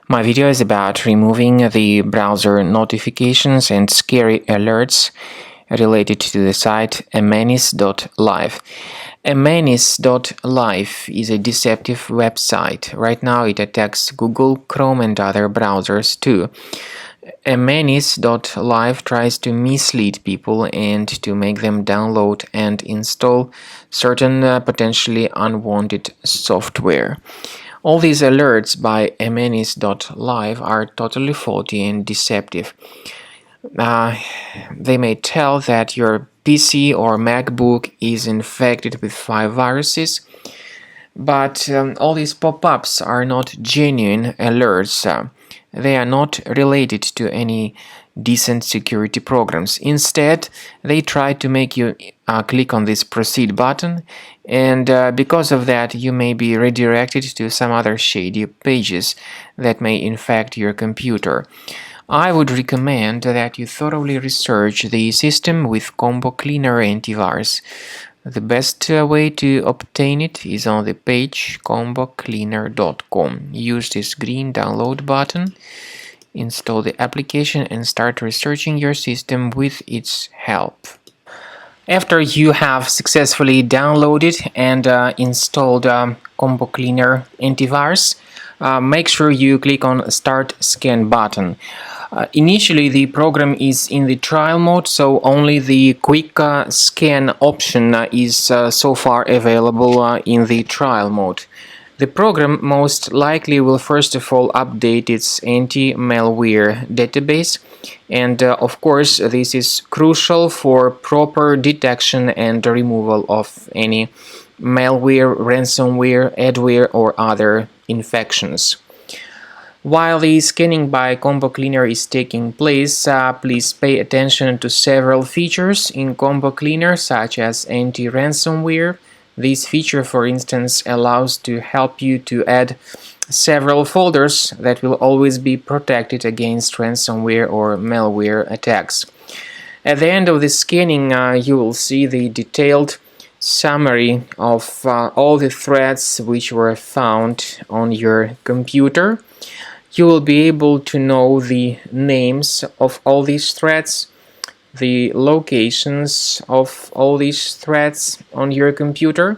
My video is about removing the browser notifications and scary alerts related to the site Amenis.live. Amenis.live is a deceptive website. Right now it attacks Google, Chrome and other browsers too. Amenis.live tries to mislead people and to make them download and install certain potentially unwanted software. All these alerts by Amenis.live are totally faulty and deceptive. They may tell that your PC or MacBook is infected with 5 viruses, but all these pop-ups are not genuine alerts. They are not related to any decent security programs. Instead, they try to make you click on this proceed button, and because of that you may be redirected to some other shady pages that may infect your computer. I would recommend that you thoroughly research the system with Combo Cleaner antivirus. The best way to obtain it is on the page combocleaner.com. Use this green download button, install the application and start researching your system with its help. After you have successfully downloaded and installed Combo Cleaner antivirus, make sure you click on Start Scan button. Initially the program is in the trial mode, so only the quick scan option is so far available in the trial mode. The program most likely will first of all update its anti-malware database, and of course this is crucial for proper detection and removal of any malware, ransomware, adware or other infections. While the scanning by Combo Cleaner is taking place, please pay attention to several features in Combo Cleaner, such as anti-ransomware. This feature, for instance, allows to help you to add several folders that will always be protected against ransomware or malware attacks. At the end of the scanning, you will see the detailed summary of all the threads which were found on your computer. You will be able to know the names of all these threads, the locations of all these threads on your computer,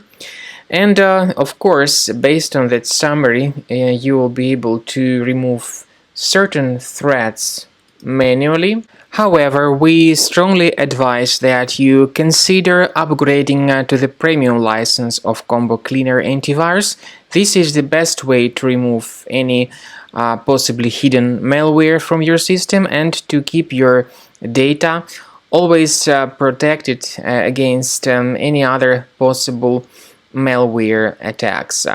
and of course, based on that summary, you will be able to remove certain threads manually. However, we strongly advise that you consider upgrading to the premium license of Combo Cleaner antivirus. This is the best way to remove any possibly hidden malware from your system and to keep your data always protected against any other possible malware attacks.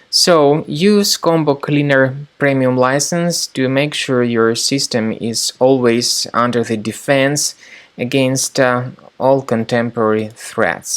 So use Combo Cleaner Premium license to make sure your system is always under the defense against all contemporary threats.